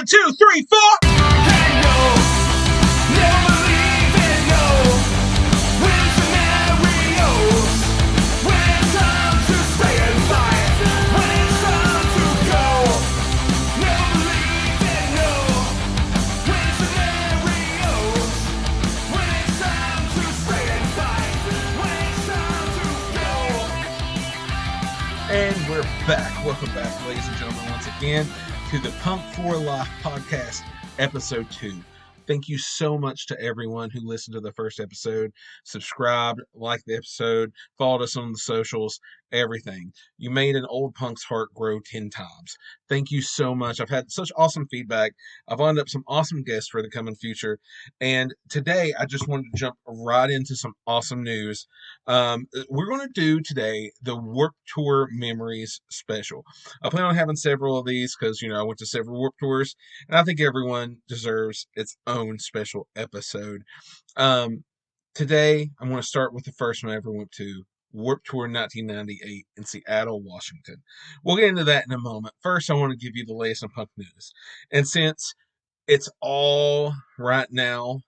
1, 2, 3, 4. And we're back. Welcome back, ladies and gentlemen, once again to the Punk for Life podcast, episode 2. Thank you so much to everyone who listened to the first episode, subscribed, liked the episode, followed us on the socials, everything. You made an old punk's heart grow 10 times. Thank you so much. I've had such awesome feedback. I've lined up some awesome guests for the coming future. And today, I just wanted to jump right into some awesome news. We're going to do today the Warped Tour Memories special. I plan on having several of these because, I went to several Warped Tours, and I think everyone deserves its own special episode. Today, I'm going to start with the first one I ever went to, Warped Tour 1998 in Seattle, Washington. We'll get into that in a moment. First, I want to give you the latest on punk news. And since it's all right now,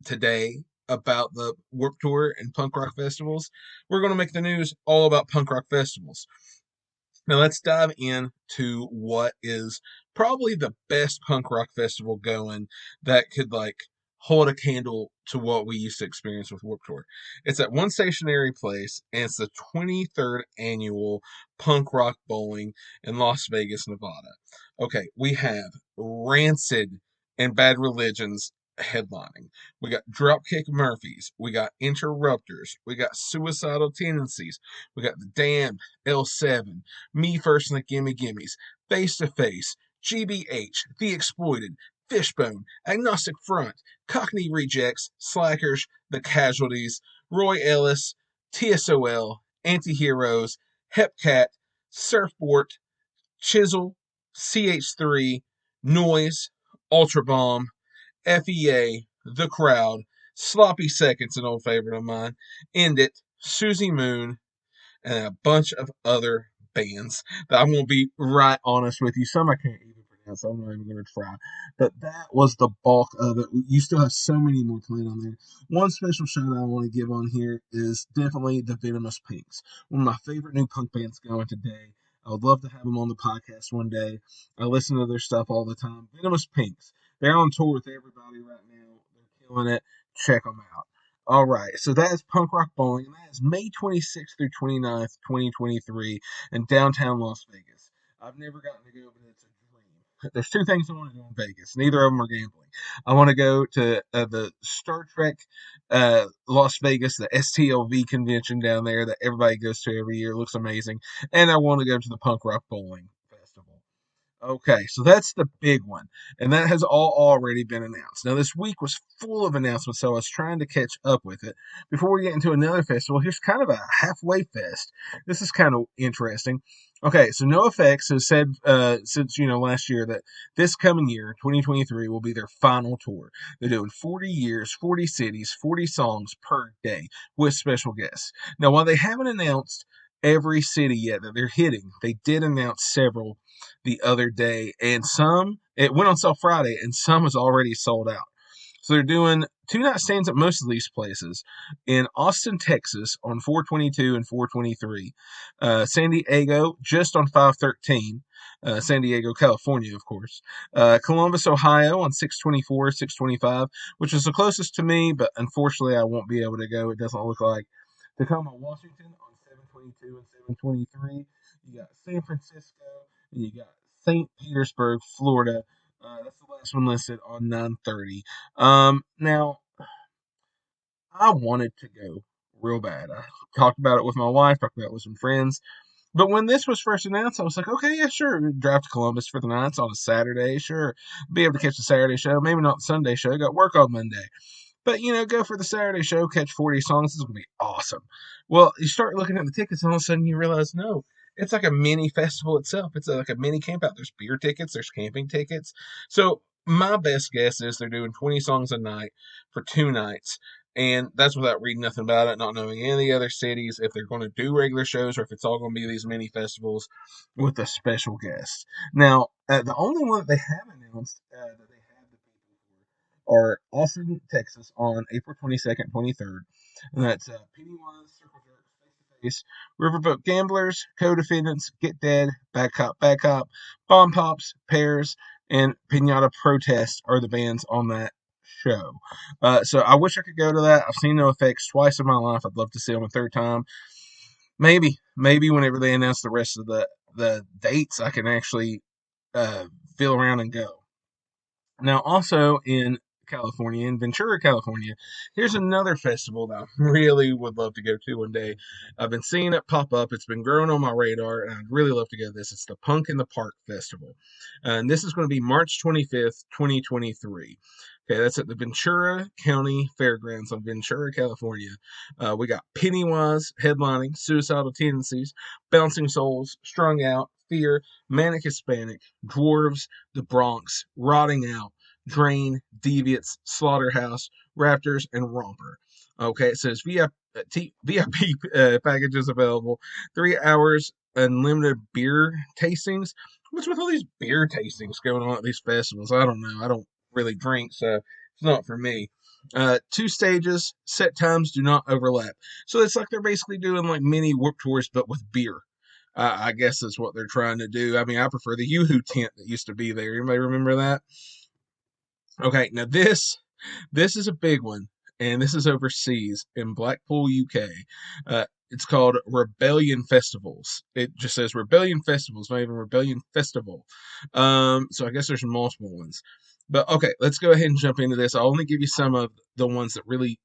today, about the Warped Tour and punk rock festivals, we're going to make the news all about punk rock festivals. Now let's dive into what is probably the best punk rock festival going that could hold a candle to what we used to experience with Warped Tour. It's at one stationary place, and it's the 23rd annual Punk Rock Bowling in Las Vegas, Nevada. Okay, we have Rancid and Bad Religions headlining. We got Dropkick Murphys. We got Interrupters. We got Suicidal Tendencies. We got The Damned, L7, Me First and the Gimme Gimmes, Face to Face, GBH, The Exploited, Fishbone, Agnostic Front, Cockney Rejects, Slackers, The Casualties, Roy Ellis, TSOL, Antiheroes, Hepcat, Surfboard, Chisel, CH3, Noise, Ultra Bomb, FEA, The Crowd, Sloppy Seconds, an old favorite of mine, End It, Susie Moon, and a bunch of other bands that I'm going to be right honest with you. Some I can't even pronounce, so I'm not even going to try. But that was the bulk of it. You still have so many more playing on there. One special shout out I want to give on here is definitely the Venomous Pinks. One of my favorite new punk bands going today. I would love to have them on the podcast one day. I listen to their stuff all the time. Venomous Pinks. They're on tour with everybody right now. They're killing it. Check them out. All right, so that is Punk Rock Bowling, and that is May 26th through 29th, 2023, in downtown Las Vegas. I've never gotten to go, but it's a dream. There's two things I want to do in Vegas. Neither of them are gambling. I want to go to the Star Trek Las Vegas, the STLV convention down there that everybody goes to every year. It looks amazing. And I want to go to the Punk Rock Bowling Festival. Okay, so that's the big one, and that has all already been announced. Now, this week was full of announcements, so I was trying to catch up with it. Before we get into another festival, here's kind of a halfway fest. This is kind of interesting. Okay, so NoFX has said since, last year that this coming year, 2023, will be their final tour. They're doing 40 years, 40 cities, 40 songs per day with special guests. Now, while they haven't announced every city yet that they're hitting, they did announce several the other day, and it went on sale Friday, and some is already sold out. So they're doing 2-night stands at most of these places. In Austin, Texas on 4/22 and 4/23. San Diego just on 5/13. San Diego, California, of course. Columbus, Ohio on 6/24, 6/25, which is the closest to me, but unfortunately I won't be able to go. It doesn't look like. Tacoma, Washington on 7/22 and 7/23. You got San Francisco, and you got St. Petersburg, Florida. That's the last one listed on 9/30. Now, I wanted to go real bad. I talked about it with my wife, talked about it with some friends. But when this was first announced, I was like, okay, yeah, sure. Drive to Columbus for the nights on a Saturday, sure. Be able to catch the Saturday show, maybe not the Sunday show. Got work on Monday. But, go for the Saturday show, catch 40 songs. This is going to be awesome. Well, you start looking at the tickets, and all of a sudden you realize, no, it's like a mini festival itself. It's like a mini camp out. There's beer tickets, there's camping tickets. So my best guess is they're doing 20 songs a night for 2 nights. And that's without reading nothing about it, not knowing any of the other cities, if they're going to do regular shows or if it's all going to be these mini festivals with a special guest. Now, the only one that they have announced announced that they have the people for are Austin, Texas on April 22nd, 23rd. And that's Pennywise, Circle Jerks, Face to Face, Riverboat Gamblers, Co-Defendants, Get Dead, Bad Cop, Bomb Pops, Pairs, and Pinata Protest are the bands on that show. So I wish I could go to that. I've seen No Effects twice in my life. I'd love to see them a third time. Maybe whenever they announce the rest of the dates, I can actually feel around and go. Now, also in California, in Ventura, California, here's another festival that I really would love to go to one day. I've been seeing it pop up. It's been growing on my radar, and I'd really love to go to this. It's the Punk in the Park Festival. And this is going to be March 25th, 2023. Okay, that's at the Ventura County Fairgrounds in Ventura, California. We got Pennywise headlining, Suicidal Tendencies, Bouncing Souls, Strung Out, Fear, Manic Hispanic, Dwarves, The Bronx, Rotting Out, Drain, Deviants, Slaughterhouse, Raptors, and Romper. Okay, it says VIP packages available, 3 hours unlimited beer tastings. What's with all these beer tastings going on at these festivals? I don't know. I don't really drink, so it's not for me. 2 stages, set times do not overlap. So it's like they're basically doing like mini Warped Tours, but with beer. I guess that's what they're trying to do. I mean, I prefer the Yoo-Hoo tent that used to be there. Anybody remember that? Okay, now this is a big one, and this is overseas in Blackpool, UK. It's called Rebellion Festivals. It just says Rebellion Festivals, not even Rebellion Festival. So I guess there's multiple ones. But okay, let's go ahead and jump into this. I'll only give you some of the ones that really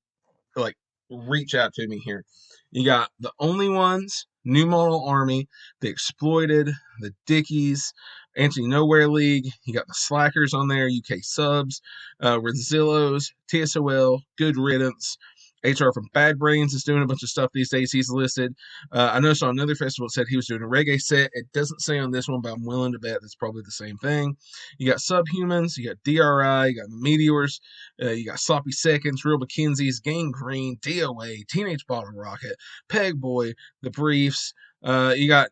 like reach out to me here. You got the Only Ones, New Model Army, the Exploited, the Dickies, Anti Nowhere League. You got the Slackers on there, UK Subs, Renzillos, TSOL, Good Riddance. HR from Bad Brains is doing a bunch of stuff these days. He's listed. I noticed on another festival it said he was doing a reggae set. It doesn't say on this one, but I'm willing to bet that's probably the same thing. You got Subhumans, you got DRI, you got the Meteors, you got Sloppy Seconds, Real McKenzie's, Gang Green, DOA, Teenage Bottle Rocket, Peg Boy, The Briefs. You got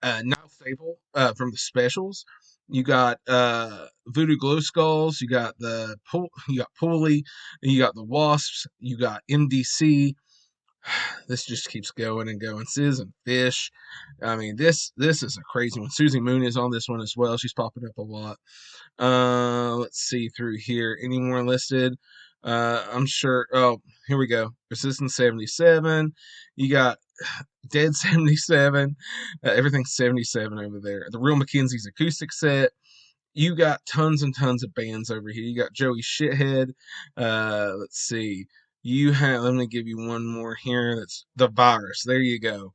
Niall Staple from the Specials. You got Voodoo Glow Skulls. You got you got Pulley. You got the Wasps. You got MDC. This just keeps going and going. Sizz and Fish. I mean, this is a crazy one. Susie Moon is on this one as well. She's popping up a lot. Let's see through here. Any more listed? I'm sure. Oh, here we go. Resistance 77. You got Dead 77. Everything's 77 over there. The Real McKenzie's acoustic set. You got tons and tons of bands over here. You got Joey Shithead. Let's see. You have, let me give you one more here. That's The Virus. There you go.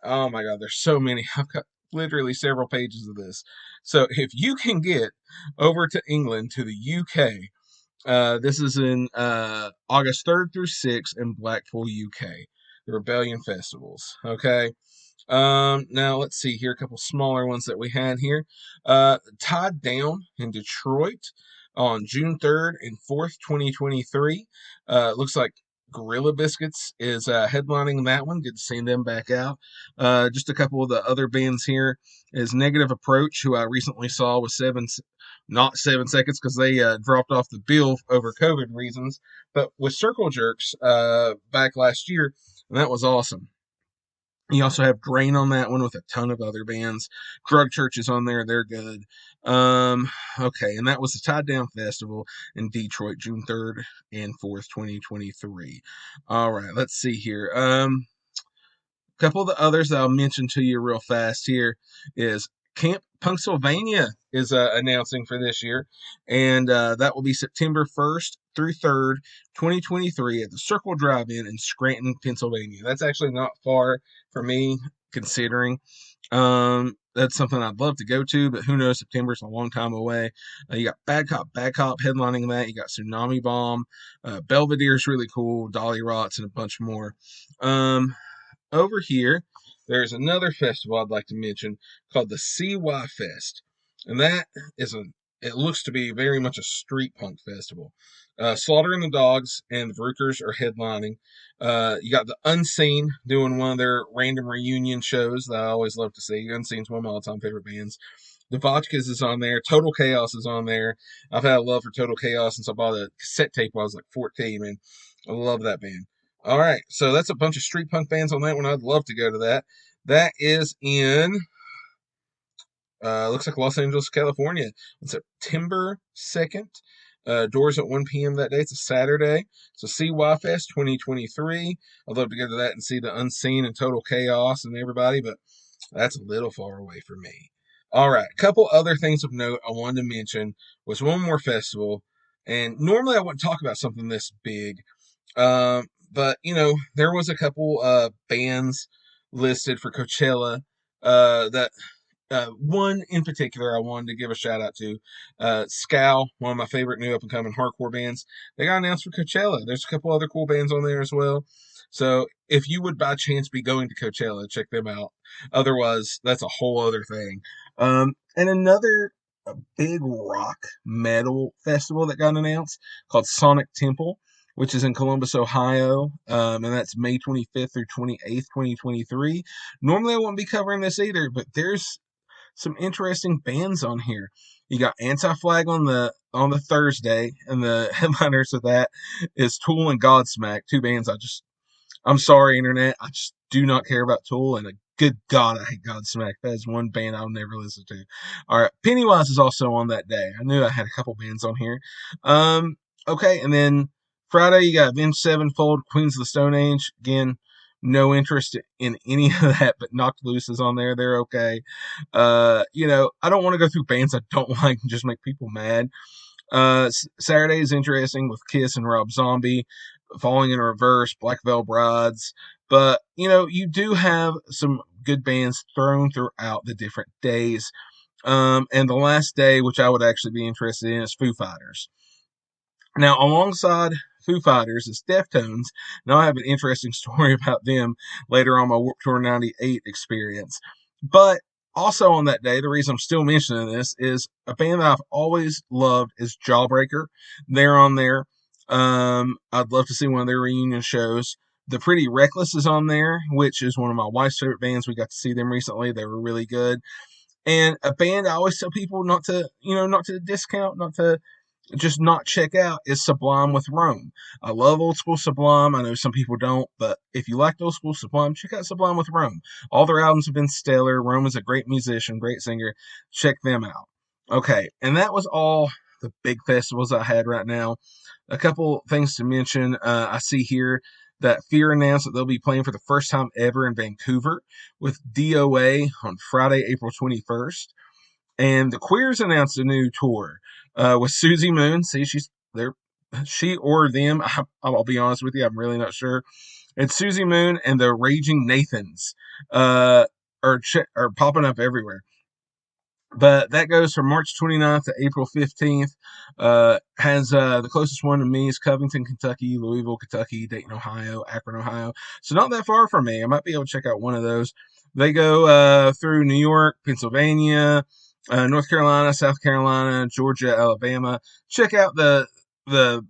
Oh my God, there's so many. I've got literally several pages of this. So if you can get over to England, to the UK, this is in August 3rd through 6th in Blackpool, UK. The Rebellion Festivals. Okay. Now let's see here, a couple smaller ones that we had here. Tied Down in Detroit on June 3rd and 4th, 2023. Looks like Gorilla Biscuits is headlining that one. Good to see them back out. Just a couple of the other bands here is Negative Approach, who I recently saw with not 7 seconds because they dropped off the bill over COVID reasons, but with Circle Jerks back last year, and that was awesome. You also have Drain on that one with a ton of other bands. Drug Church is on there. They're good. Okay, and that was the Tied Down Festival in Detroit, June 3rd and 4th, 2023. All right, let's see here. A couple of the others that I'll mention to you real fast here is Camp Pennsylvania is announcing for this year, and that will be September 1st through 3rd, 2023 at the Circle Drive-In in Scranton, Pennsylvania. That's actually not far for me, considering. That's something I'd love to go to, but who knows? September's a long time away. You got Bad Cop headlining that. You got Tsunami Bomb. Belvedere's really cool. Dolly Rots and a bunch more. Over here, there's another festival I'd like to mention called the CY Fest. And that is it looks to be very much a street punk festival. Slaughter and the Dogs and the Vrookers are headlining. You got the Unseen doing one of their random reunion shows that I always love to see. Unseen's one of my all-time favorite bands. The Vodkas is on there. Total Chaos is on there. I've had a love for Total Chaos since I bought a cassette tape when I was like 14, and I love that band. All right, so that's a bunch of street punk bands on that one. I'd love to go to that. That is in looks like Los Angeles, California, on September 2nd. Doors at 1 p.m. that day. It's a Saturday. So CY Fest 2023. I'd love to go to that and see the Unseen and Total Chaos and everybody, but that's a little far away for me. All right, a couple other things of note I wanted to mention was one more festival. And normally I wouldn't talk about something this big, but there was a couple bands listed for Coachella that one in particular I wanted to give a shout out to. Scowl, one of my favorite new up and coming hardcore bands. They got announced for Coachella. There's a couple other cool bands on there as well. So if you would by chance be going to Coachella, check them out. Otherwise, that's a whole other thing. And another big rock metal festival that got announced called Sonic Temple, which is in Columbus, Ohio, and that's May 25th through 28th, 2023. Normally I won't be covering this either, but there's some interesting bands on here. You got Anti-Flag on the Thursday, and the headliners of that is Tool and Godsmack, two bands I'm sorry, internet, I just do not care about Tool, and good God, I hate Godsmack. That is one band I'll never listen to. All right, Pennywise is also on that day. I knew I had a couple bands on here. Okay, and then Friday you got Avenged Sevenfold, Queens of the Stone Age. Again, no interest in any of that, but Knocked Loose is on there. They're okay. I don't want to go through bands I don't like and just make people mad. Saturday is interesting with Kiss and Rob Zombie, Falling in Reverse, Black Veil Brides. But, you do have some good bands thrown throughout the different days. And the last day, which I would actually be interested in, is Foo Fighters. Now, alongside Foo Fighters is Deftones. Now, I have an interesting story about them later on my Warped Tour 98 experience. But also on that day, the reason I'm still mentioning this is a band that I've always loved is Jawbreaker. They're on there. I'd love to see one of their reunion shows. The Pretty Reckless is on there, which is one of my wife's favorite bands. We got to see them recently. They were really good. And a band I always tell people not to discount, not to just not check out is Sublime with Rome. I love old school Sublime. I know some people don't, but if you like old school Sublime, check out Sublime with Rome. All their albums have been stellar. Rome is a great musician, great singer. Check them out. Okay, and that was all the big festivals I had right now. A couple things to mention. I see here that Fear announced that they'll be playing for the first time ever in Vancouver with DOA on Friday, April 21st. And the Queers announced a new tour with Susie Moon. See, she or them. I'll be honest with you, I'm really not sure. It's Susie Moon and the Raging Nathans are popping up everywhere. But that goes from March 29th to April 15th. Has the closest one to me is Covington, Kentucky, Louisville, Kentucky, Dayton, Ohio, Akron, Ohio. So not that far from me. I might be able to check out one of those. They go through New York, Pennsylvania, North Carolina, South Carolina, Georgia, Alabama. Check out the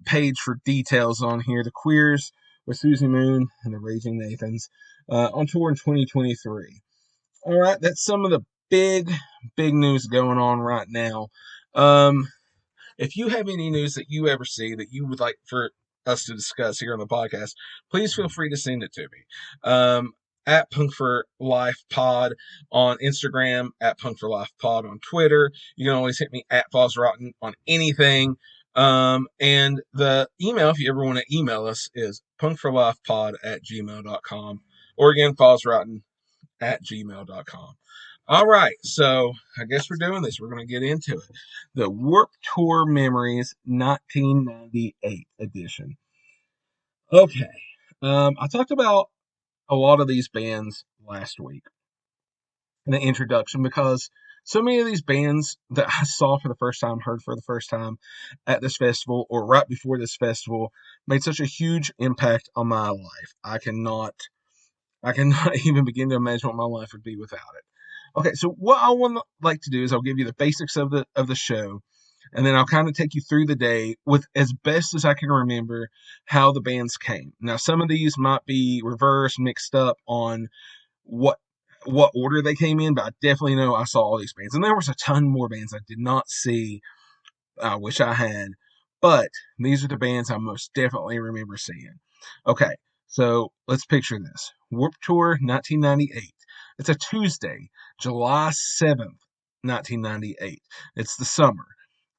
page for details on here. The Queers with Susie Moon and the Raging Nathans on tour in 2023. All right, that's some of the big news going on right now. If you have any news that you ever see that you would like for us to discuss here on the podcast, please feel free to send it to me. At Punk for Life Pod on Instagram, at Punk for Life Pod on Twitter. You can always hit me at Falls Rotten on anything. And the email, if you ever want to email us, is punkforlifepod@gmail.com. Or again, fallsrotten@gmail.com. All right, so I guess we're doing this. We're going to get into it. The Warped Tour Memories 1998 edition. Okay, I talked about a lot of these bands last week in the introduction because so many of these bands that I saw for the first time, heard for the first time at this festival or right before this festival made such a huge impact on my life. I cannot even begin to imagine what my life would be without it. Okay, so what I want to like to do is I'll give you the basics of the show, and then I'll kind of take you through the day with as best as I can remember how the bands came. Now, some of these might be reversed, mixed up on what what order they came in, but I definitely know I saw all these bands. And there was a ton more bands I did not see. I wish I had. But these are the bands I most definitely remember seeing. Okay, so let's picture this. Warped Tour 1998. It's a Tuesday, July 7th, 1998. It's the summer.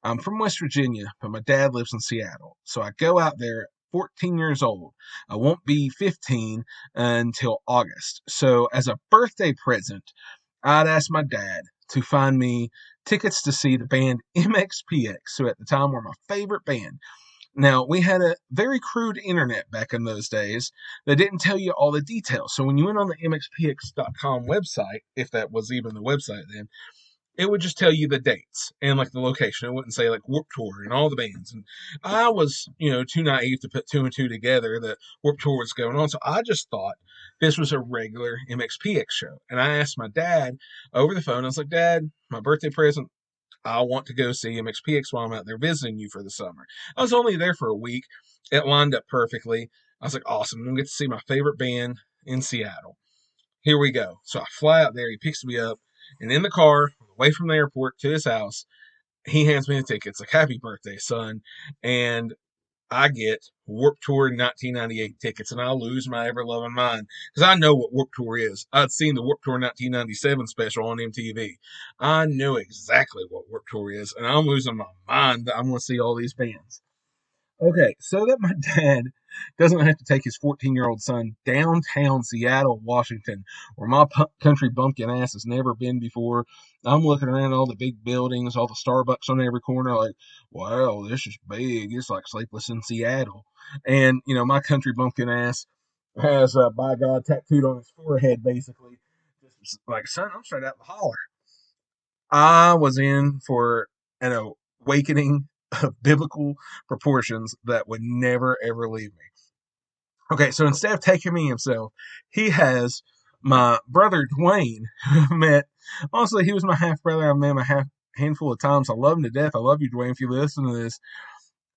I'm from West Virginia, but my dad lives in Seattle. So I go out there at 14 years old. I won't be 15 until August. So as a birthday present, I'd asked my dad to find me tickets to see the band MXPX, who at the time were my favorite band. Now, we had a very crude internet back in those days that didn't tell you all the details. So when you went on the MXPX.com website, if that was even the website then, it would just tell you the dates and like the location. It wouldn't say like Warped Tour and all the bands. And I was, too naive to put two and two together that Warped Tour was going on. So I just thought this was a regular MXPX show. And I asked my dad over the phone, I was like, Dad, my birthday present, I want to go see MXPX while I'm out there visiting you for the summer. I was only there for a week. It lined up perfectly. I was like, awesome. I'm going to get to see my favorite band in Seattle. Here we go. So I fly out there. He picks me up. And in the car, away from the airport to his house, he hands me the tickets. Like, happy birthday, son. And I get Warped Tour 1998 tickets, and I lose my ever loving mind because I know what Warped Tour is. I'd seen the Warped Tour 1997 special on MTV. I know exactly what Warped Tour is, and I'm losing my mind that I'm going to see all these bands. Okay, so that my dad doesn't have to take his 14-year-old son downtown Seattle, Washington, where my country bumpkin ass has never been before. I'm looking around all the big buildings, all the Starbucks on every corner, like, wow, this is big. It's like Sleepless in Seattle. And, my country bumpkin ass has, by God, tattooed on his forehead, basically. Just like, son, I'm straight out the holler. I was in for an awakening of biblical proportions that would never ever leave me. Okay, so instead of taking me himself, he has my brother Dwayne, who I met. Honestly, he was my half brother. I've met him a handful of times. I love him to death. I love you, Dwayne, if you listen to this.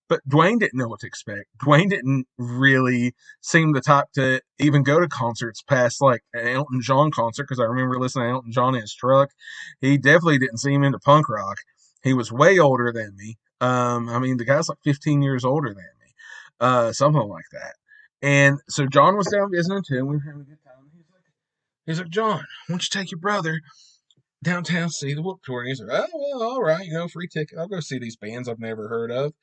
But Dwayne didn't know what to expect. Dwayne didn't really seem the type to even go to concerts past like an Elton John concert, because I remember listening to Elton John in his truck. He definitely didn't seem into punk rock. He was way older than me. I mean, the guy's like 15 years older than me, something like that. And so John was down visiting too, and we were having a good time. He's like, John, why don't you take your brother downtown to see the Whoop Tour? And he's like, oh, well, all right, free ticket. I'll go see these bands I've never heard of.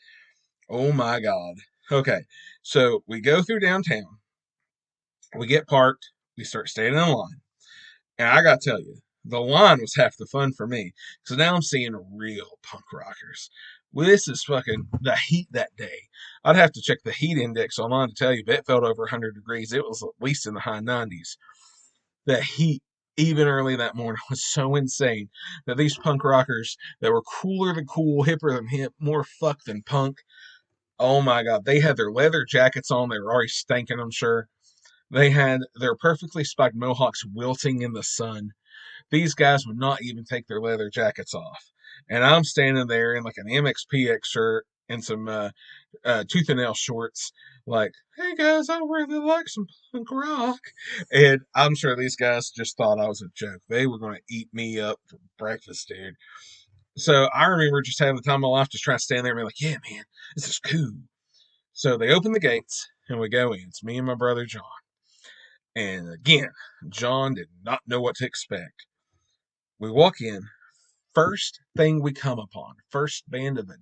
Oh my God. Okay. So we go through downtown. We get parked. We start standing in line. And I got to tell you, the line was half the fun for me. So now I'm seeing real punk rockers. Well, this is fucking the heat that day. I'd have to check the heat index online to tell you, but it felt over 100 degrees. It was at least in the high 90s. The heat, even early that morning, was so insane that these punk rockers that were cooler than cool, hipper than hip, more fuck than punk, oh my God. They had their leather jackets on. They were already stinking, I'm sure. They had their perfectly spiked mohawks wilting in the sun. These guys would not even take their leather jackets off. And I'm standing there in like an MXPX shirt and some tooth and nail shorts, like, hey guys, I really like some punk rock. And I'm sure these guys just thought I was a joke. They were going to eat me up for breakfast, dude. So I remember just having the time of my life, just trying to stand there and be like, yeah, man, this is cool. So they open the gates and we go in. It's me and my brother John. And again, John did not know what to expect. We walk in. First thing we come upon, first band of the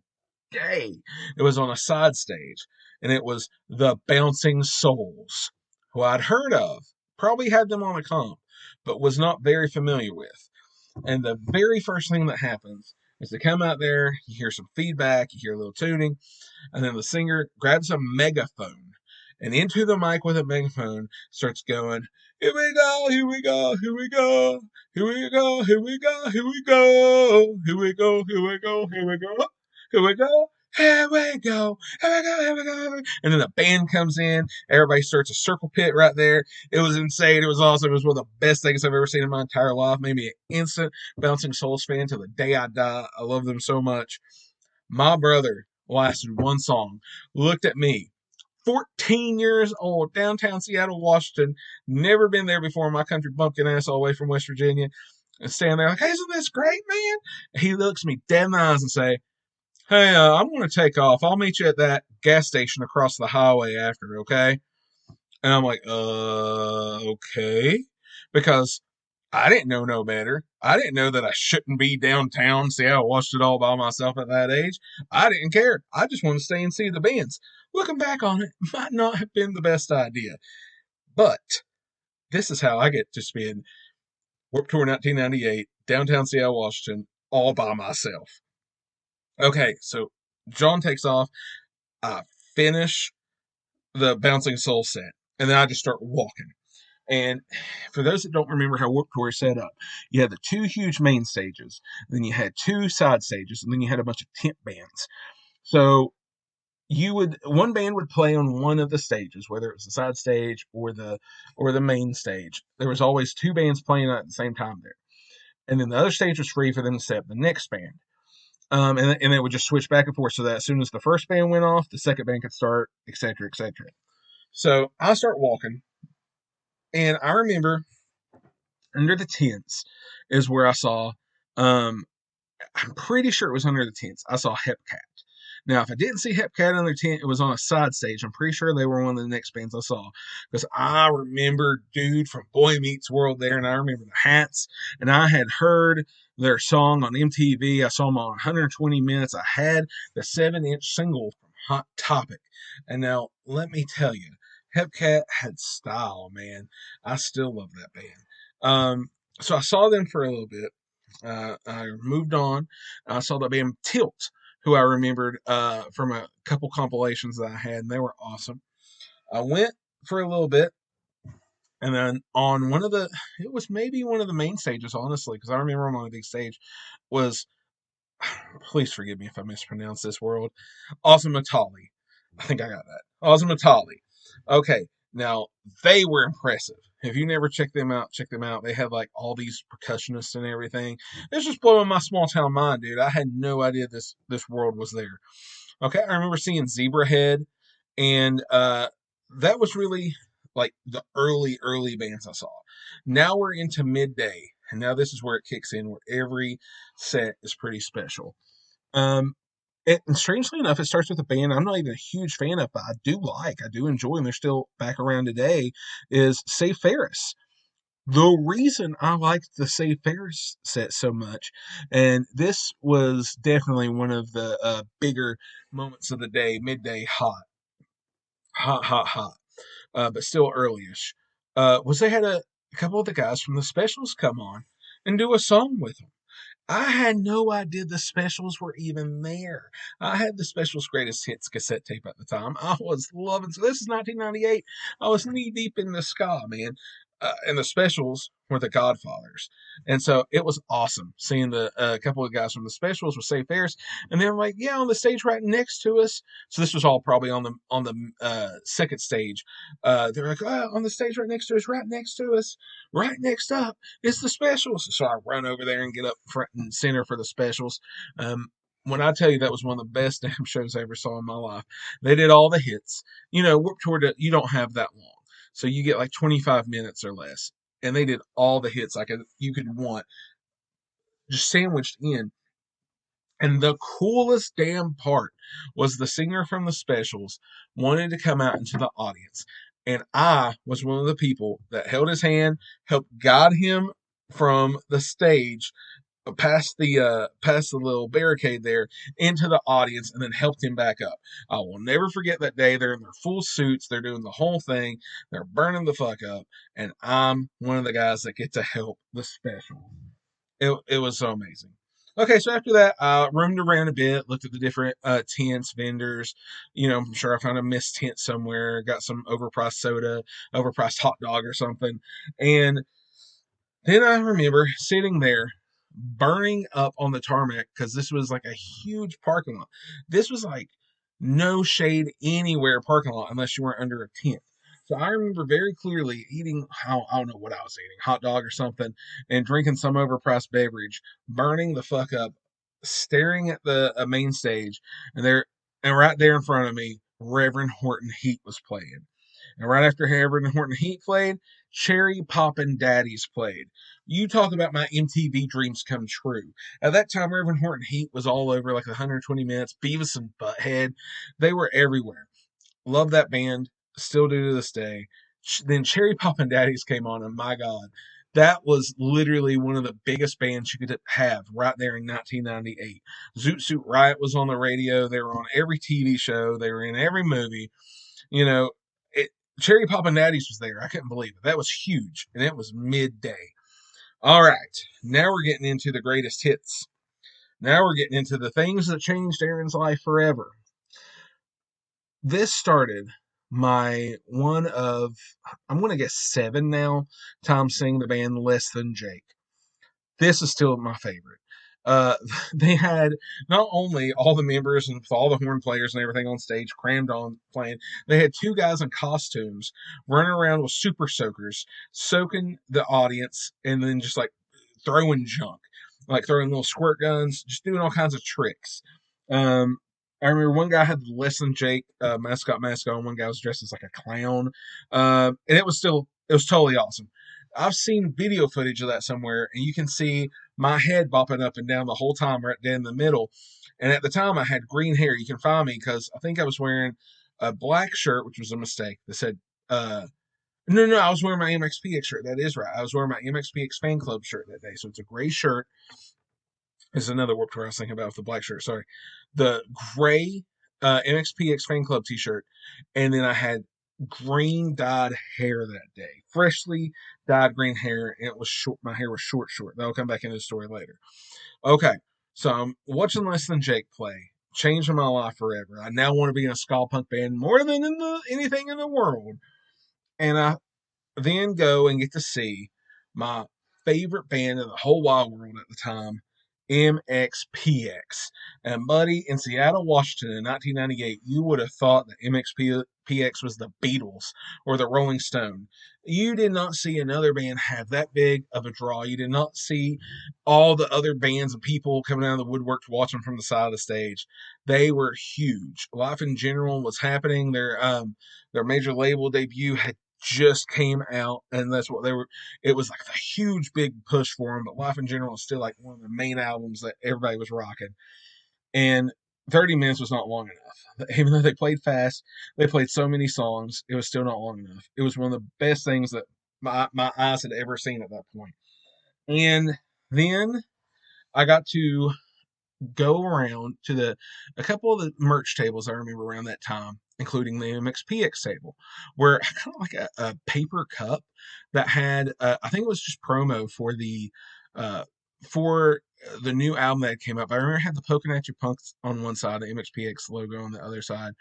day. It was on a side stage, and it was the Bouncing Souls, who I'd heard of, probably had them on a comp, but was not very familiar with. And the very first thing that happens is they come out there, you hear some feedback, you hear a little tuning, and then the singer grabs a megaphone and into the mic with a megaphone starts going, here we go, here we go, here we go, here we go, here we go, here we go, here we go, here we go, here we go, here we go. Here we go, here we go, here we go. And then the band comes in. Everybody starts a circle pit right there. It was insane. It was awesome. It was one of the best things I've ever seen in my entire life. Made me an instant Bouncing Souls fan till the day I die. I love them so much. My brother lasted one song, looked at me, 14 years old, downtown Seattle, Washington. Never been there before. My country bumpkin ass all the way from West Virginia. And standing there like, hey, isn't this great, man? He looks me dead in the eyes and say, hey, I'm going to take off. I'll meet you at that gas station across the highway after, okay? And I'm like, okay. Because I didn't know no better. I didn't know that I shouldn't be downtown. See, I watched it all by myself at that age. I didn't care. I just wanted to stay and see the bands. Looking back on it, might not have been the best idea. But this is how I get to spend Warped Tour 1998, downtown Seattle, Washington, all by myself. Okay, so John takes off. I finish the Bouncing Soul set, and then I just start walking. And for those that don't remember how Warped Tour is set up, you had the two huge main stages, then you had two side stages, and then you had a bunch of tent bands. So one band would play on one of the stages, whether it was the side stage or the main stage. There was always two bands playing at the same time there. And then the other stage was free for them to set up the next band. And it would just switch back and forth so that as soon as the first band went off, the second band could start, etc., etc. So I start walking, and I remember under the tents is where I saw, I'm pretty sure it was under the tents, I saw Hepcat. Now, if I didn't see Hepcat on their tent, it was on a side stage. I'm pretty sure they were one of the next bands I saw. Because I remember Dude from Boy Meets World there, and I remember the hats, and I had heard their song on MTV. I saw them on 120 Minutes. I had the 7-inch single from Hot Topic. And now, let me tell you, Hepcat had style, man. I still love that band. So I saw them for a little bit. I moved on. I saw the band Tilt, who I remembered from a couple compilations that I had, and they were awesome. I went for a little bit, and then on it was maybe one of the main stages, honestly, because I remember on the big stage was, please forgive me if I mispronounce this world, Osamatali. I think I got that. Osamatali. Okay, now they were impressive. If you never checked them out, check them out. They had like all these percussionists and everything. It's just blowing my small town mind, dude. I had no idea this world was there. Okay, I remember seeing Zebrahead, and that was really like the early bands I saw. Now we're into midday, and now this is where it kicks in, where every set is pretty special. Um, and strangely enough, it starts with a band I'm not even a huge fan of, but I do enjoy, and they're still back around today, is Save Ferris. The reason I liked the Save Ferris set so much, and this was definitely one of the bigger moments of the day, midday hot, but still early-ish, was they had a couple of the guys from the Specials come on and do a song with them. I had no idea the Specials were even there. I had the Specials Greatest Hits cassette tape at the time. I was loving. So this is 1998. I was knee deep in the ska, man. And the Specials were the Godfathers, and so it was awesome seeing the couple of guys from the Specials with Save Ferris, and they're like, yeah, on the stage right next to us. So this was all probably on the second stage. They're like, oh, on the stage right next to us, right next up. It's the Specials. So I run over there and get up front and center for the Specials. When I tell you that was one of the best damn shows I ever saw in my life, they did all the hits. You know, Warped Tour, you don't have that long. So you get like 25 minutes or less. And they did all the hits you could want, just sandwiched in. And the coolest damn part was the singer from the Specials wanted to come out into the audience. And I was one of the people that held his hand, helped guide him from the stage past the little barricade there into the audience, and then helped him back up. I will never forget that day. They're in their full suits, they're doing the whole thing, they're burning the fuck up, and I'm one of the guys that get to help the Special. It was so amazing. Okay, so after that, I roamed around a bit, looked at the different tents, vendors. You know, I'm sure I found a missed tent somewhere, got some overpriced soda, overpriced hot dog or something. And then I remember sitting there burning up on the tarmac because this was like a huge parking lot. This was like no shade anywhere parking lot unless you were under a tent. So I remember very clearly eating, I don't know what I was eating, hot dog or something, and drinking some overpriced beverage, burning the fuck up, staring at the main stage, and right there in front of me Reverend Horton Heat was playing. And right after Reverend Horton Heat played, Cherry Poppin' Daddies played. You talk about my MTV dreams come true. At that time, Reverend Horton Heat was all over like 120 Minutes, Beavis and Butthead. They were everywhere. Love that band. Still do to this day. Then Cherry Poppin' Daddies came on, and my God, that was literally one of the biggest bands you could have right there in 1998. Zoot Suit Riot was on the radio. They were on every TV show. They were in every movie. You know, it, Cherry Poppin' Daddies was there. I couldn't believe it. That was huge, and it was midday. All right, now we're getting into the greatest hits. Now we're getting into the things that changed Aaron's life forever. This started my one of, I'm going to guess 7 now, times seeing the band Less Than Jake. This is still my favorite. Uh, they had not only all the members and all the horn players and everything on stage crammed on playing, they had 2 guys in costumes running around with super soakers, soaking the audience, and then just like throwing junk, like throwing little squirt guns, just doing all kinds of tricks. Um, I remember one guy had the Less Than Jake mascot mask on. One guy was dressed as like a clown, and it was totally awesome. I've seen video footage of that somewhere, and you can see my head bopping up and down the whole time, right down in the middle. And at the time, I had green hair. You can find me because I think I was wearing a black shirt, which was a mistake. That said, no, I was wearing my MXPX shirt. That is right. I was wearing my MXPX fan club shirt that day. So it's a gray shirt. Is another Warped Tour I was thinking about with the black shirt. Sorry. The gray MXPX fan club t shirt. And then I had green dyed hair that day. Freshly dyed green hair. And it was short. My hair was short. That'll come back into the story later. Okay. So I'm watching Less Than Jake play. Changing my life forever. I now want to be in a ska punk band more than anything in the world. And I then go and get to see my favorite band in the whole wide world at the time, MXPX. And buddy, in Seattle, Washington in 1998, you would have thought that MXPX was the Beatles or the Rolling Stone. You did not see another band have that big of a draw. You did not see all the other bands and people coming out of the woodwork to watch them from the side of the stage. They were huge. Life in General was happening. Their major label debut had just came out, and that's what they were. It was like a huge big push for them, but Life in General is still like one of the main albums that everybody was rocking. And 30 minutes was not long enough. Even though they played fast, they played so many songs, it was still not long enough. It was one of the best things that my eyes had ever seen at that point. And then I got to go around to a couple of the merch tables I remember around that time, including the MXPX table, where kind of like a paper cup that had I think it was just promo uh, for the new album that came up. I remember it had the Poking at Your Punks on one side, the MXPX logo on the other side.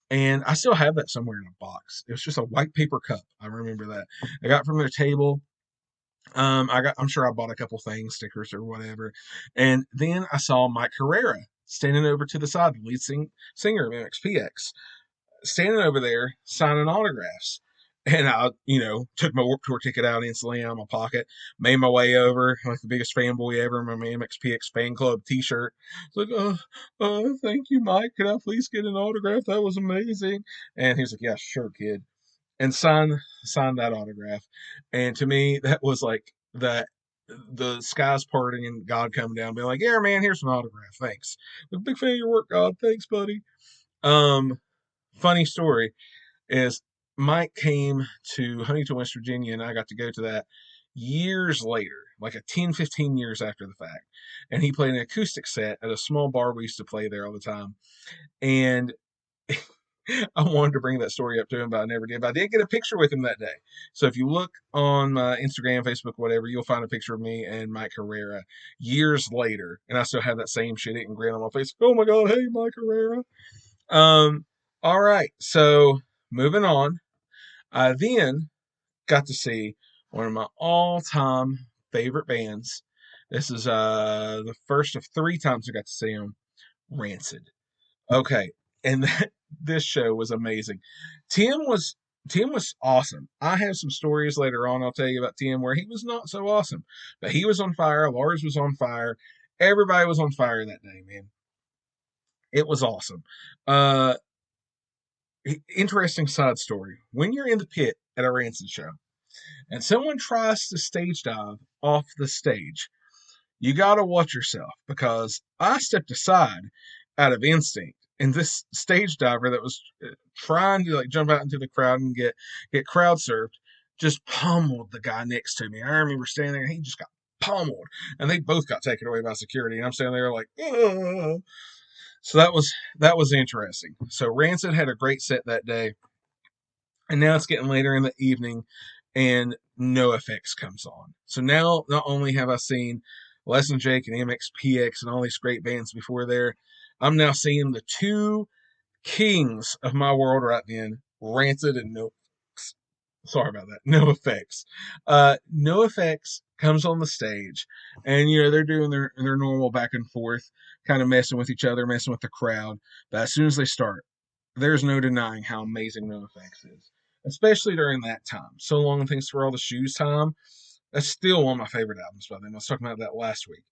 And I still have that somewhere in a box. It was just a white paper cup. I remember that. I got from their table. I'm sure I bought a couple things, stickers or whatever. And then I saw Mike Herrera standing over to the side, the singer of MXPX, standing over there signing autographs. And I, took my Warped Tour ticket out instantly out of my pocket, made my way over like the biggest fanboy ever in my MXPX fan club t-shirt. It's like, thank you, Mike. Could I please get an autograph? That was amazing. And he was like, yeah, sure, kid, and signed that autograph. And to me, that was like the skies parting and God coming down, being like, "Yeah, man, here's an autograph. Thanks. I'm a big fan of your work, God. Thanks, buddy." Um, Funny story is Mike came to Huntington, West Virginia, and I got to go to that years later, like 15 years after the fact. And he played an acoustic set at a small bar we used to play there all the time. And I wanted to bring that story up to him, but I never did. But I did get a picture with him that day. So if you look on my Instagram, Facebook, whatever, you'll find a picture of me and Mike Herrera years later. And I still have that same shit-eating grin on my face. Oh my God, hey, Mike Herrera. All right. So moving on. I then got to see one of my all-time favorite bands. This is the first of 3 times I got to see them, Rancid. Okay, and this show was amazing. Tim was Tim was awesome. I have some stories later on I'll tell you about Tim where he was not so awesome, but he was on fire. Lars was on fire. Everybody was on fire that day, man. It was awesome. Uh, Interesting side story. When you're in the pit at a Rancid show and someone tries to stage dive off the stage, you got to watch yourself because I stepped aside out of instinct. And this stage diver that was trying to like jump out into the crowd and get crowd surfed just pummeled the guy next to me. I remember standing there and he just got pummeled, and they both got taken away by security. And I'm standing there like, oh. So that was interesting. So Rancid had a great set that day, and now it's getting later in the evening, and NoFX comes on. So now not only have I seen Less Than Jake and MXPX and all these great bands before there, I'm now seeing the two kings of my world right then, Rancid and No. Sorry about that. NoFX. NoFX comes on the stage, and they're doing their normal back and forth, kind of messing with each other, messing with the crowd. But as soon as they start, there's no denying how amazing NoFX is, especially during that time. So Long and Thanks for All the Shoes time. That's still one of my favorite albums by them. I was talking about that last week.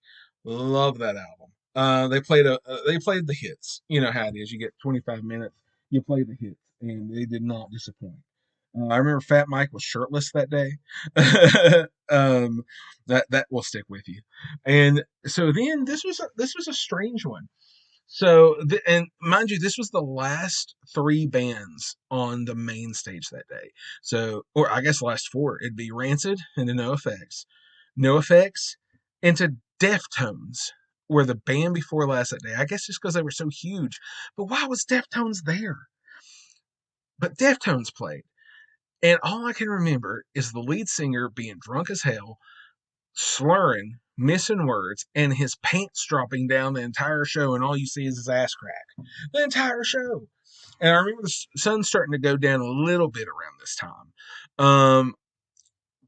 Love that album. They played the hits. You know how it is. You get 25 minutes, you play the hits, and they did not disappoint. I remember Fat Mike was shirtless that day. That will stick with you. And so then this was a strange one. So, and mind you, this was the last three bands on the main stage that day. So, or I guess the last four. It'd be Rancid and then NoFX, into Deftones were the band before last that day. I guess just because they were so huge. But why was Deftones there? But Deftones played. And all I can remember is the lead singer being drunk as hell, slurring, missing words, and his pants dropping down the entire show, and all you see is his ass crack. The entire show. And I remember the sun starting to go down a little bit around this time.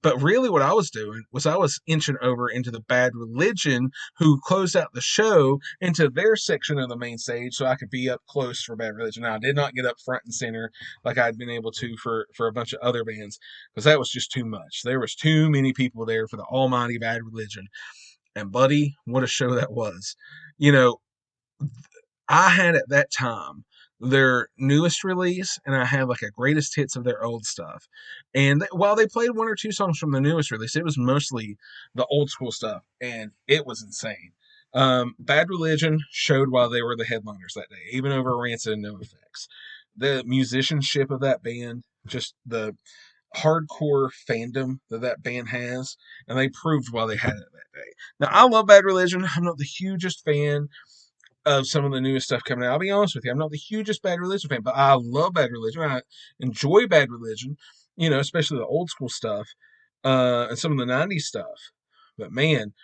But really, what I was doing was I was inching over into the Bad Religion, who closed out the show, into their section of the main stage, so I could be up close for Bad Religion. Now, I did not get up front and center like I'd been able to for a bunch of other bands, because that was just too much. There was too many people there for the almighty Bad Religion. And buddy, what a show that was. You know, I had at that time their newest release, and I had like a greatest hits of their old stuff. And while they played one or two songs from the newest release, it was mostly the old school stuff, and it was insane. Bad Religion showed while they were the headliners that day, even over Rancid and NoFX. The musicianship of that band, just the hardcore fandom that band has, and they proved why they had it that day. Now, I love Bad Religion. I'm not the hugest fan of some of the newest stuff coming out. I'll be honest with you, I'm not the hugest Bad Religion fan, but I love Bad Religion. I enjoy Bad Religion, especially the old school stuff, and some of the '90s stuff. But man,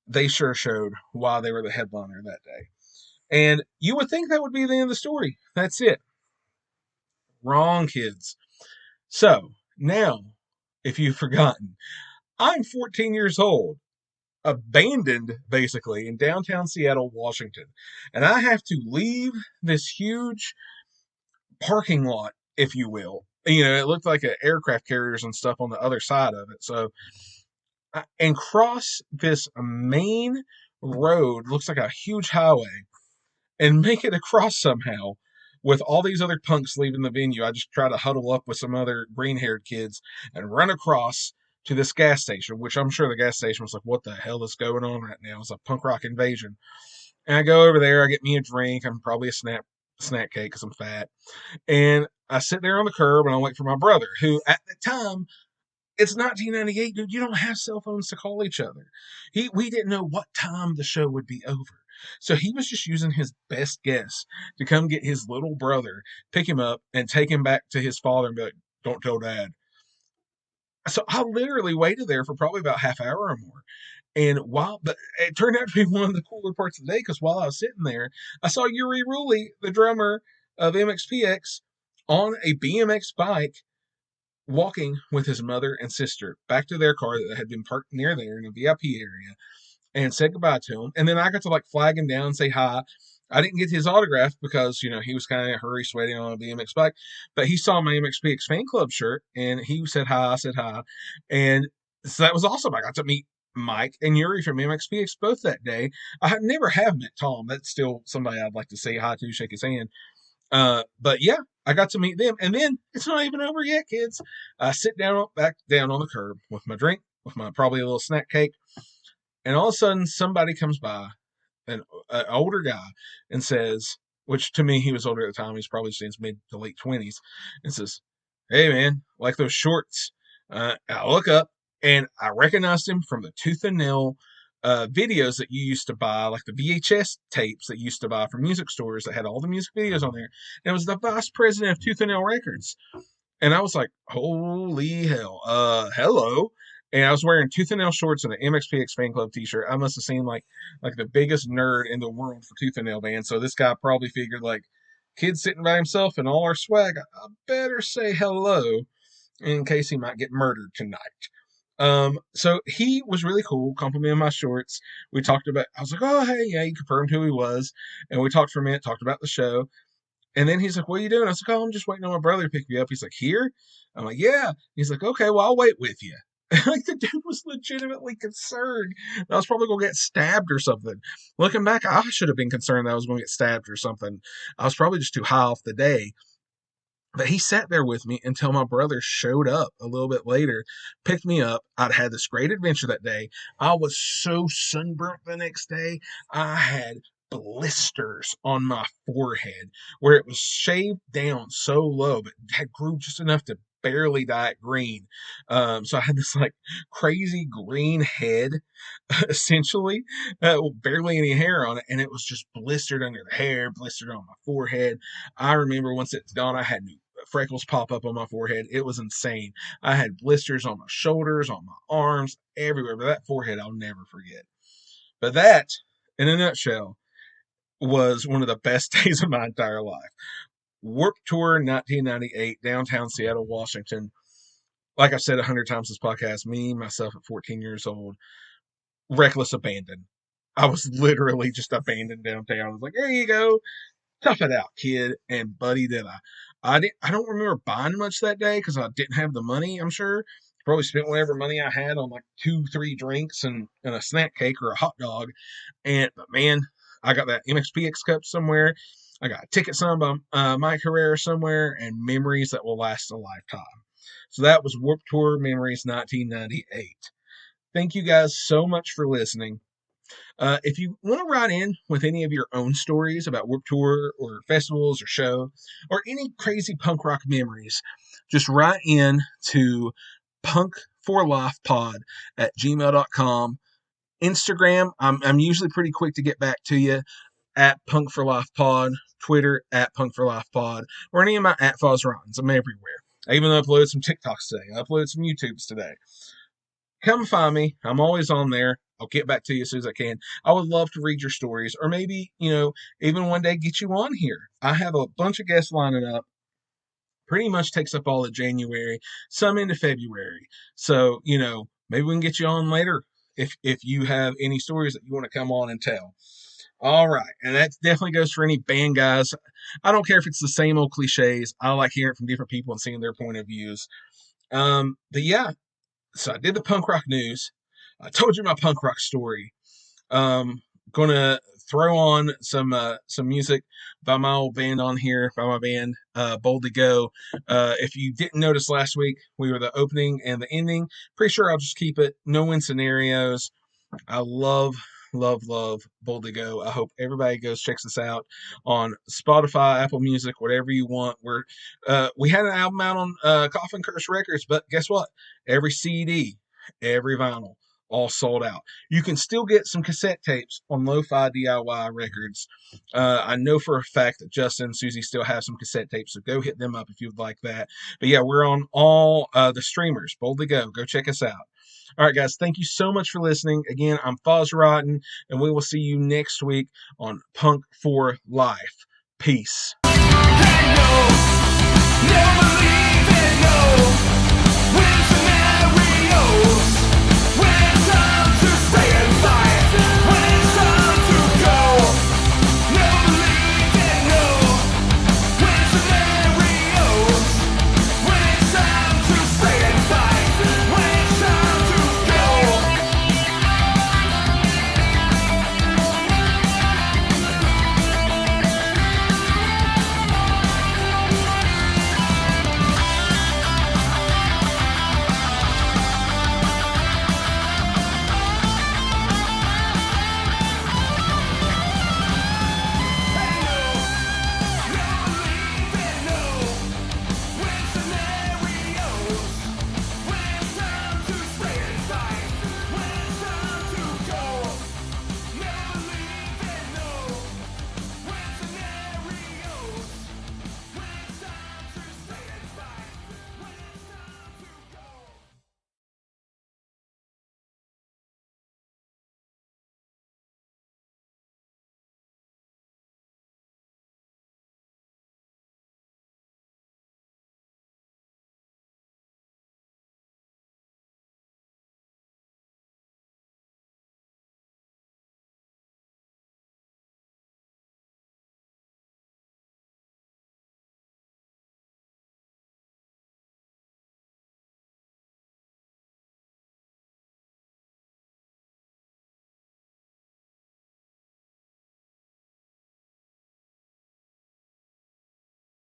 they sure showed why they were the headliner that day. And you would think that would be the end of the story. That's it. Wrong, kids. So now, if you've forgotten, I'm 14 years old, abandoned basically in downtown Seattle, Washington. And I have to leave this huge parking lot, if you will. It looked like aircraft carriers and stuff on the other side of it. So, and cross this main road, looks like a huge highway, and make it across somehow with all these other punks leaving the venue. I just try to huddle up with some other green haired kids and run across to this gas station, which I'm sure the gas station was like, what the hell is going on right now? It's a punk rock invasion. And I go over there, I get me a drink. I'm probably a snack cake because I'm fat. And I sit there on the curb and I wait for my brother, who at the time, it's 1998, dude. You don't have cell phones to call each other. We didn't know what time the show would be over. So he was just using his best guess to come get his little brother, pick him up, and take him back to his father and be like, don't tell dad. So I literally waited there for probably about half hour or more. And but it turned out to be one of the cooler parts of the day, because while I was sitting there, I saw Yuri Ruley, the drummer of MXPX, on a BMX bike, walking with his mother and sister back to their car that had been parked near there in a VIP area, and said goodbye to him. And then I got to like flag him down and say hi. I didn't get his autograph because, he was kind of in a hurry, sweating on a BMX bike. But he saw my MXPX fan club shirt, and he said hi. I said hi. And so that was awesome. I got to meet Mike and Yuri from MXPX both that day. I never have met Tom. That's still somebody I'd like to say hi to, shake his hand. But yeah, I got to meet them. And then it's not even over yet, kids. I sit back down on the curb with my drink, with my probably a little snack cake. And all of a sudden, somebody comes by, an older guy, and says, which to me, he was older at the time. He's probably just in his mid to late 20s, and says, "Hey, man, like those shorts?" I look up and I recognized him from the Tooth and Nail videos that you used to buy, like the VHS tapes that you used to buy from music stores that had all the music videos on there. And it was the vice president of Tooth and Nail Records. And I was like, holy hell, hello. And I was wearing Tooth and Nail shorts and an MXPX fan club t-shirt. I must have seemed like the biggest nerd in the world for Tooth and Nail band. So this guy probably figured, like, kid sitting by himself and all our swag, I better say hello in case he might get murdered tonight. So he was really cool, complimented my shorts. We talked about, I was like, oh, hey, yeah, he confirmed who he was. And we talked for a minute, talked about the show. And then he's like, what are you doing? I was like, oh, I'm just waiting on my brother to pick me up. He's like, here? I'm like, yeah. He's like, okay, well, I'll wait with you. Like, the dude was legitimately concerned I was probably going to get stabbed or something. Looking back, I should have been concerned that I was going to get stabbed or something. I was probably just too high off the day. But he sat there with me until my brother showed up a little bit later, picked me up. I'd had this great adventure that day. I was so sunburnt the next day. I had blisters on my forehead where it was shaved down so low, but had grew just enough to barely dye it green. So I had this like crazy green head, essentially, barely any hair on it, and it was just blistered under the hair, blistered on my forehead. I remember once it's gone, I had new freckles pop up on my forehead. It was insane. I had blisters on my shoulders, on my arms, everywhere. But that forehead, I'll never forget. But that, in a nutshell, was one of the best days of my entire life. Warped Tour 1998, downtown Seattle, Washington. Like I've said 100 times this podcast, me, myself at 14 years old, reckless abandon. I was literally just abandoned downtown. I was like, there you go. Tough it out, kid. And buddy, did I. I don't remember buying much that day because I didn't have the money, I'm sure. Probably spent whatever money I had on like 2-3 drinks and a snack cake or a hot dog. But man, I got that MXPX cup somewhere. I got a ticket signed by Mike Herrera somewhere, and memories that will last a lifetime. So that was Warped Tour Memories 1998. Thank you guys so much for listening. If you want to write in with any of your own stories about Warped Tour or festivals or show or any crazy punk rock memories, just write in to punkforlifepod at gmail.com. Instagram, I'm usually pretty quick to get back to you at punkforlifepod, Twitter at punkforlifepod, or any of my at Fozrons. I'm everywhere. I even uploaded some TikToks today. I uploaded some YouTubes today. Come find me. I'm always on there. I'll get back to you as soon as I can. I would love to read your stories, or maybe, even one day get you on here. I have a bunch of guests lining up. Pretty much takes up all of January, some into February. So, maybe we can get you on later if you have any stories that you want to come on and tell. All right. And that definitely goes for any band guys. I don't care if it's the same old cliches. I like hearing from different people and seeing their point of views. But yeah, so I did the punk rock news. I told you my punk rock story. Gonna throw on some music by my old band on here, by my band, Bold to Go. If you didn't notice last week, we were the opening and the ending. Pretty sure I'll just keep it no win scenarios. I love Bold to Go. I hope everybody goes checks us out on Spotify, Apple Music, whatever you want. We had an album out on Coffin Curse Records, but guess what? Every CD, every vinyl, all sold out. You can still get some cassette tapes on Lo-Fi DIY Records. I know for a fact that Justin and Susie still have some cassette tapes, so go hit them up if you'd like that. But yeah, we're on all the streamers. Bold to Go. Go check us out. All right, guys, thank you so much for listening. Again, I'm Foz Rotten, and we will see you next week on Punk for Life. Peace. No.